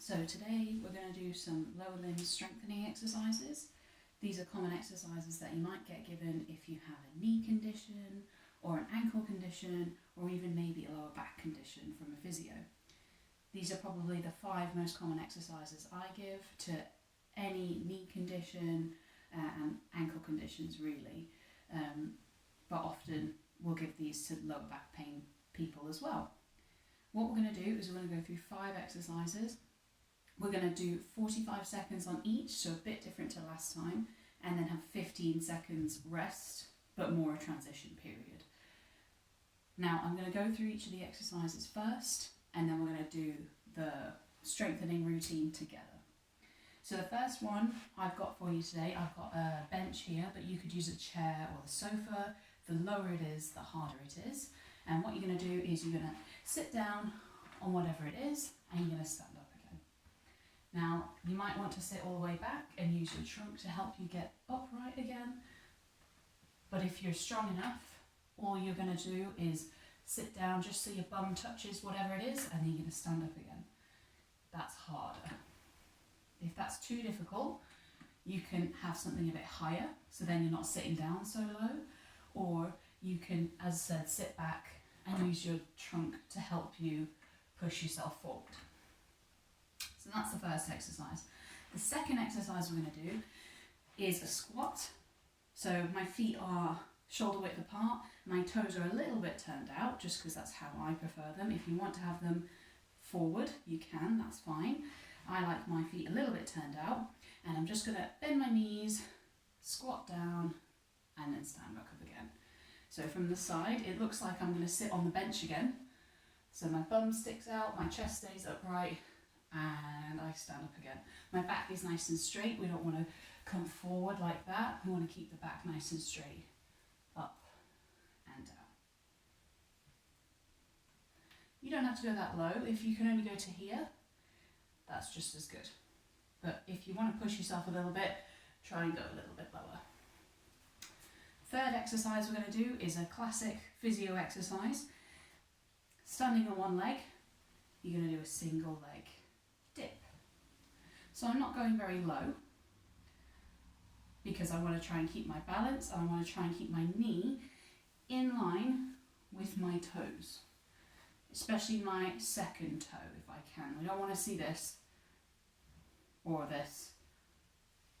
So today we're going to do some lower limb strengthening exercises. These are common exercises that you might get given if you have a knee condition or an ankle condition or even maybe a lower back condition from a physio. These are probably the 5 most common exercises I give to any knee condition and ankle conditions really, but often we'll give these to lower back pain people as well. What we're going to do is we're going to go through 5 exercises. We're going to do 45 seconds on each, so a bit different to last time, and then have 15 seconds rest, but more a transition period. Now I'm going to go through each of the exercises first, and then we're going to do the strengthening routine together. So the first one I've got for you today, I've got a bench here, but you could use a chair or the sofa. The lower it is, the harder it is. And what you're going to do is you're going to sit down on whatever it is, and you're going to stand up again. Now, you might want to sit all the way back and use your trunk to help you get upright again. But if you're strong enough, all you're going to do is sit down just so your bum touches whatever it is, and then you're going to stand up again. That's harder. If that's too difficult, you can have something a bit higher, so then you're not sitting down so low, or you can, as I said, sit back and use your trunk to help you push yourself forward. So that's the first exercise. The second exercise we're going to do is a squat. So my feet are shoulder width apart, my toes are a little bit turned out, just because that's how I prefer them. If you want to have them forward, you can, that's fine. I like my feet a little bit turned out, and I'm just going to bend my knees, squat down, and then stand back up again. So from the side, it looks like I'm going to sit on the bench again. So my bum sticks out, my chest stays upright, and I stand up again. My back is nice and straight. We don't want to come forward like that. We want to keep the back nice and straight. Up and down. You don't have to go that low. If you can only go to here, that's just as good. But if you want to push yourself a little bit, try and go a little bit lower. Third exercise we're going to do is a classic physio exercise. Standing on one leg, you're going to do a single leg dip. So I'm not going very low because I want to try and keep my balance, and I want to try and keep my knee in line with my toes, especially my second toe if I can. We don't want to see this or this.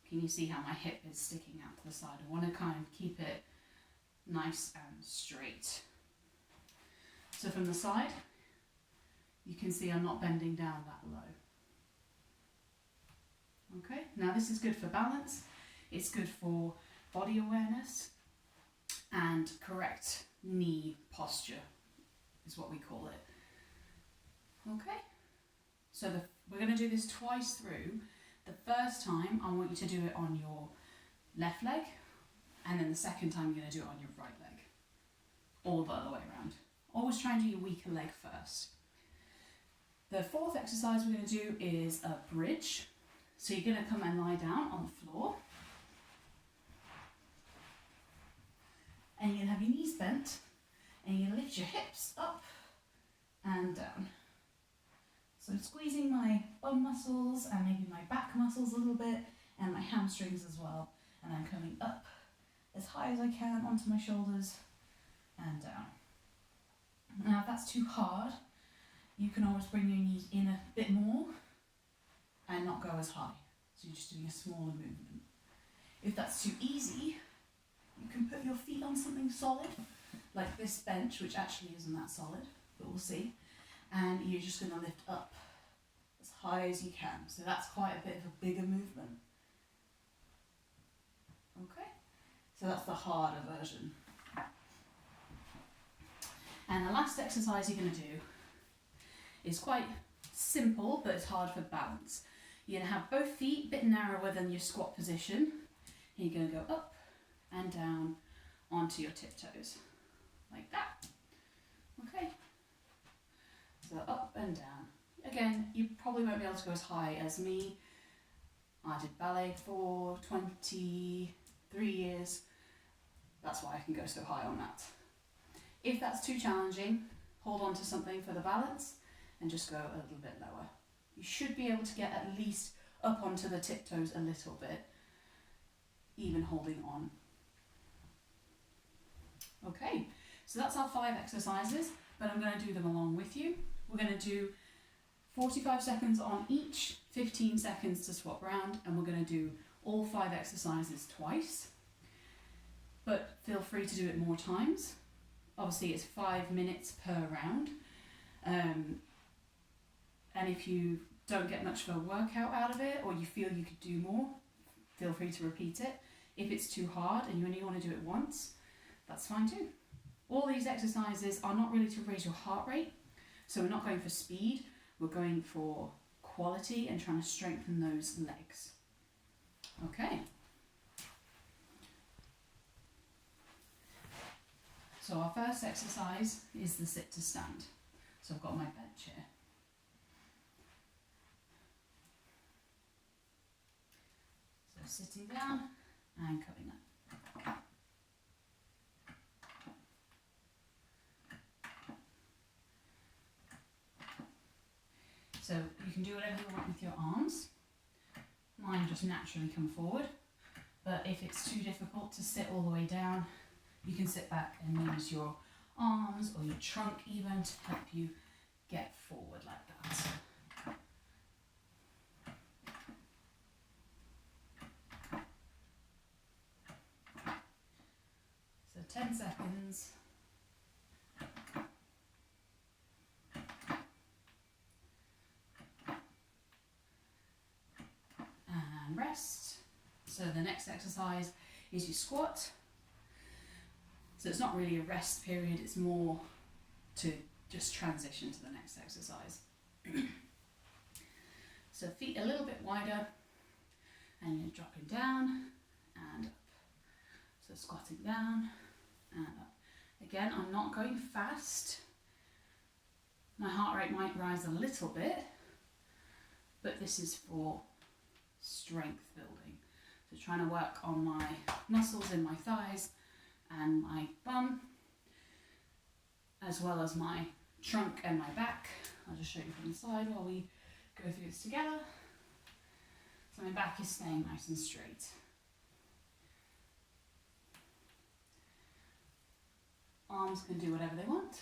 Can you see how my hip is sticking out to the side? I want to kind of keep it nice and straight. So from the side, you can see I'm not bending down that low. Okay, now this is good for balance, it's good for body awareness, and correct knee posture is what we call it. Okay, so we're going to do this twice through. The first time I want you to do it on your left leg, and then the second time you're going to do it on your right leg, or the other way around. Always try and do your weaker leg first. The fourth exercise we're going to do is a bridge. So you're going to come and lie down on the floor, and you're going to have your knees bent, and you're going to lift your hips up and down. So I'm squeezing my bum muscles and maybe my back muscles a little bit, and my hamstrings as well. And I'm coming up as high as I can onto my shoulders and down. Now if that's too hard, you can always bring your knees in a bit more and not go as high. So you're just doing a smaller movement. If that's too easy, you can put your feet on something solid, like this bench, which actually isn't that solid, but we'll see. And you're just going to lift up as high as you can. So that's quite a bit of a bigger movement. Okay, so that's the harder version. And the last exercise you're going to do is quite simple, but it's hard for balance. You're going to have both feet a bit narrower than your squat position. And you're going to go up and down onto your tiptoes, like that. Okay. So up and down. Again, you probably won't be able to go as high as me. I did ballet for 23 years. That's why I can go so high on that. If that's too challenging, hold on to something for the balance and just go a little bit lower. You should be able to get at least up onto the tiptoes a little bit, even holding on. Okay, so that's our 5 exercises, but I'm going to do them along with you. We're going to do 45 seconds on each, 15 seconds to swap round, and we're going to do all 5 exercises twice. But feel free to do it more times. Obviously it's 5 minutes per round. And if you don't get much of a workout out of it, or you feel you could do more, feel free to repeat it. If it's too hard and you only want to do it once, that's fine too. All these exercises are not really to raise your heart rate, so we're not going for speed, we're going for quality and trying to strengthen those legs. Okay. So our first exercise is the sit to stand. So I've got my bench here. So sitting down and coming up. So you can do whatever you want with your arms. Mine just naturally come forward, but if it's too difficult to sit all the way down, you can sit back and use your arms or your trunk even to help you get forward like that. So 10 seconds. And rest. So the next exercise is your squat. So it's not really a rest period, it's more to just transition to the next exercise. So feet a little bit wider, and you're dropping down and up. So squatting down and up. Again, I'm not going fast. My heart rate might rise a little bit, but this is for strength building. So trying to work on my muscles in my thighs and my bum, as well as my trunk and my back. I'll just show you from the side while we go through this together. So my back is staying nice and straight. Arms can do whatever they want.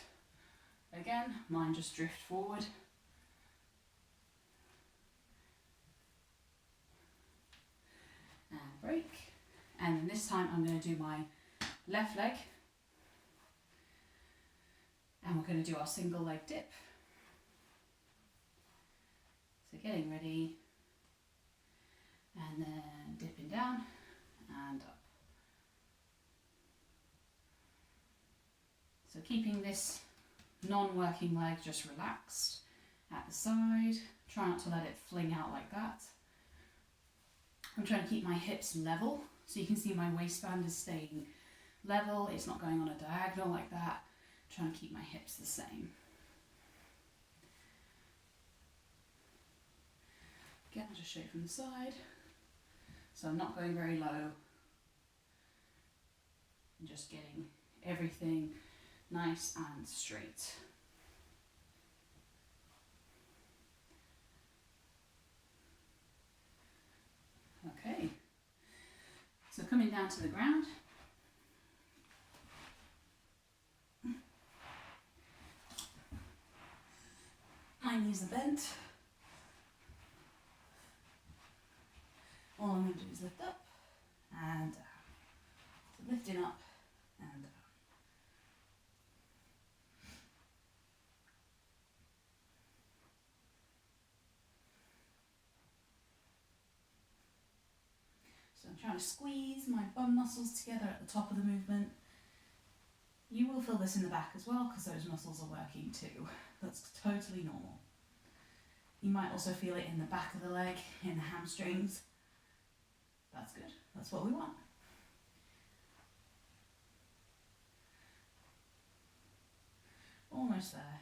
Again, mine just drift forward. And break. And then this time I'm going to do my left leg, and we're going to do our single leg dip. So getting ready, and then dipping down and up. So keeping this non-working leg just relaxed at the side. Try not to let it fling out like that. I'm trying to keep my hips level, so you can see my waistband is staying level, it's not going on a diagonal like that. I'm trying to keep my hips the same. Again, I'll just show you from the side. So I'm not going very low. I'm just getting everything nice and straight. Okay. So coming down to the ground. My knees are bent. All I'm going to do is lift up and down. So lifting up and down. So I'm trying to squeeze my bum muscles together at the top of the movement. You will feel this in the back as well because those muscles are working too. That's totally normal. You might also feel it in the back of the leg, in the hamstrings. That's good. That's what we want. Almost there.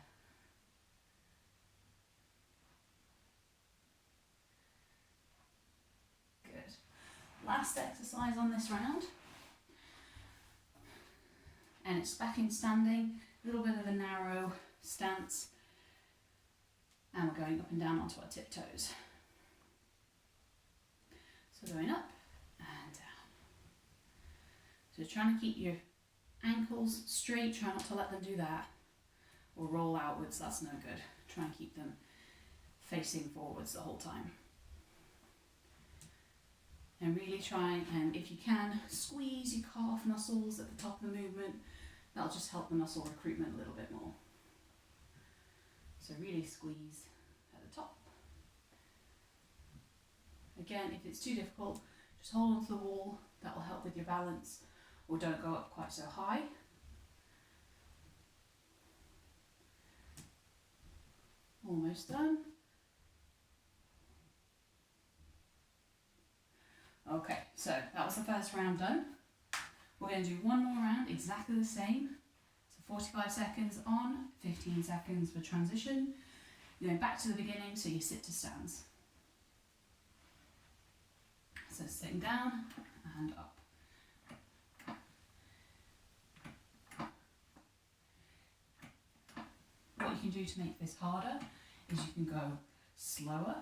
Good. Last exercise on this round. And it's back in standing, a little bit of a narrow stance. And we're going up and down onto our tiptoes. So going up and down. So trying to keep your ankles straight, try not to let them do that. Or roll outwards, that's no good. Try and keep them facing forwards the whole time. And really try and, if you can, squeeze your calf muscles at the top of the movement. That'll just help the muscle recruitment a little bit more. So really squeeze at the top. Again, if it's too difficult, just hold onto the wall. That will help with your balance. Or don't go up quite so high. Almost done. Okay, so that was the first round done. We're going to do one more round, exactly the same. So 45 seconds on, 15 seconds for transition. You're going back to the beginning, so you sit to stands. So sitting down and up. What you can do to make this harder is you can go slower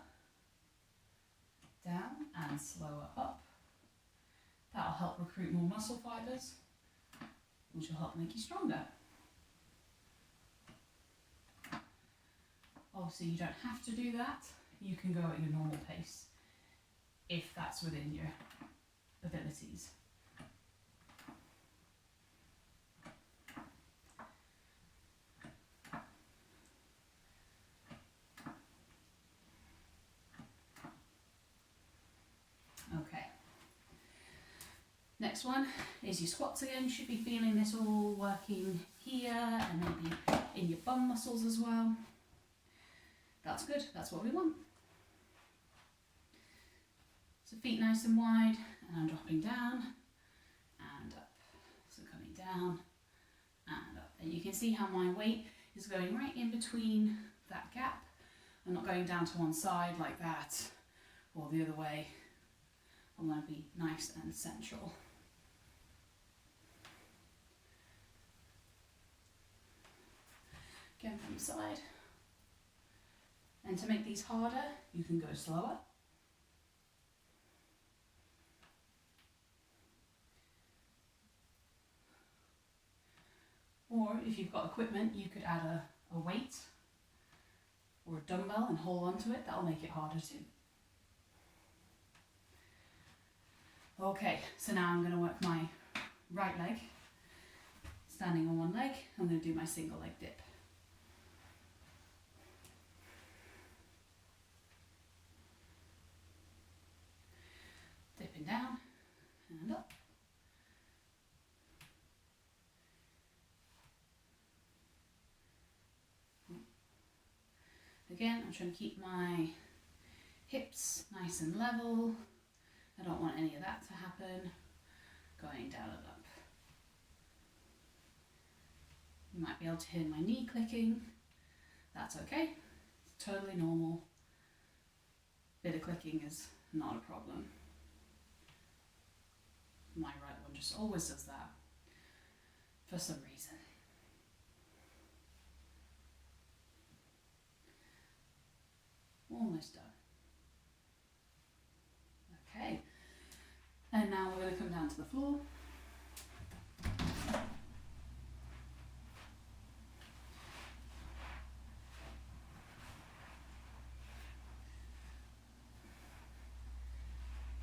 down and slower up. That'll help recruit more muscle fibres, which will help make you stronger. Obviously you don't have to do that. You can go at your normal pace if that's within your abilities. Okay. Next one is your squats again. You should be feeling this all working here and maybe in your bum muscles as well. That's good, that's what we want. So feet nice and wide, and I'm dropping down and up. So coming down and up. And you can see how my weight is going right in between that gap. I'm not going down to one side like that or the other way. I want to be nice and central. Again from the side. And to make these harder, you can go slower. Or if you've got equipment, you could add a weight or a dumbbell and hold on to it. That'll make it harder too. Okay, so now I'm going to work my right leg. Standing on one leg, I'm going to do my single leg dip. Dipping down and up. Again, I'm trying to keep my hips nice and level. I don't want any of that to happen. Going down and up. You might be able to hear my knee clicking. That's okay. It's totally normal. Bit of clicking is not a problem. My right one just always does that for some reason. Almost done. Okay, and now we're going to come down to the floor.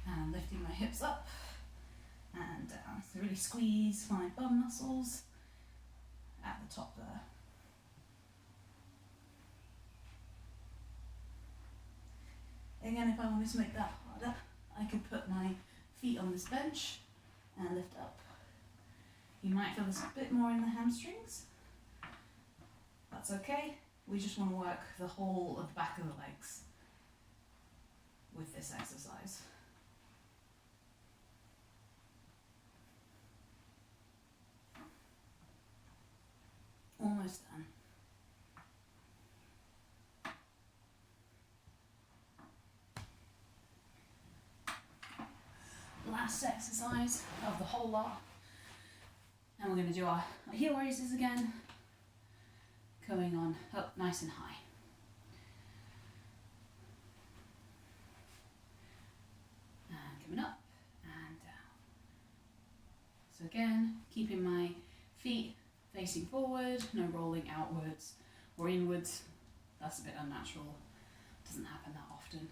And lifting my hips up and down. So really squeeze my bum muscles at the top there. Again, if I wanted to make that harder, I could put my feet on this bench and lift up. You might feel this a bit more in the hamstrings. That's okay. We just want to work the whole of the back of the legs with this exercise. Almost done. Last exercise of the whole lot, and we're going to do our heel raises again, going on up nice and high. So again, keeping my feet facing forward, no rolling outwards or inwards. That's a bit unnatural, doesn't happen that often.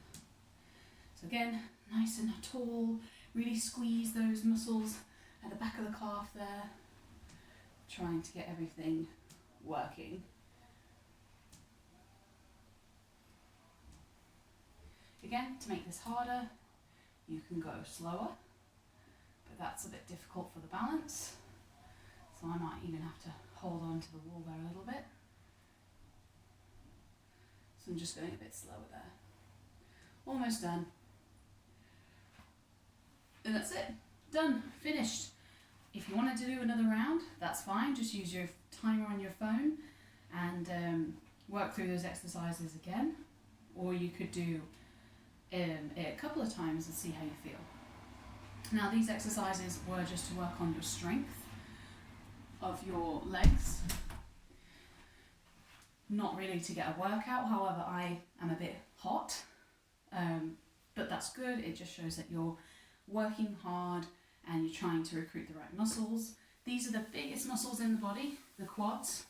So again, nice and tall, really squeeze those muscles at the back of the calf there, trying to get everything working. Again, to make this harder, you can go slower, but that's a bit difficult for the balance. So I might even have to hold on to the wall there a little bit. So I'm just going a bit slower there. Almost done. And that's it. Done. Finished. If you wanted to do another round, that's fine. Just use your timer on your phone and work through those exercises again. Or you could do it a couple of times and see how you feel. Now these exercises were just to work on your strength of your legs. Not really to get a workout, however I am a bit hot, but that's good. It just shows that you're working hard and you're trying to recruit the right muscles. These are the biggest muscles in the body, the quads,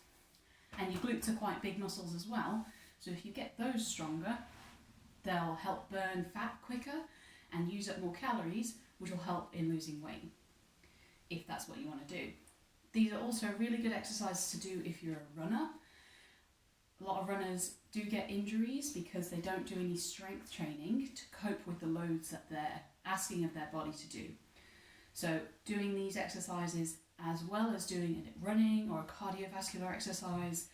and your glutes are quite big muscles as well. So if you get those stronger, they'll help burn fat quicker and use up more calories, which will help in losing weight, if that's what you want to do. These are also really good exercises to do if you're a runner. A lot of runners do get injuries because they don't do any strength training to cope with the loads that they're asking of their body to do. So doing these exercises as well as doing a running or a cardiovascular exercise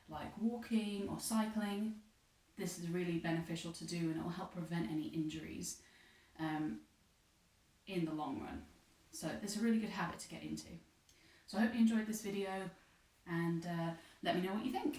like walking or cycling, this is really beneficial to do and it will help prevent any injuries in the long run. So it's a really good habit to get into. So I hope you enjoyed this video and let me know what you think.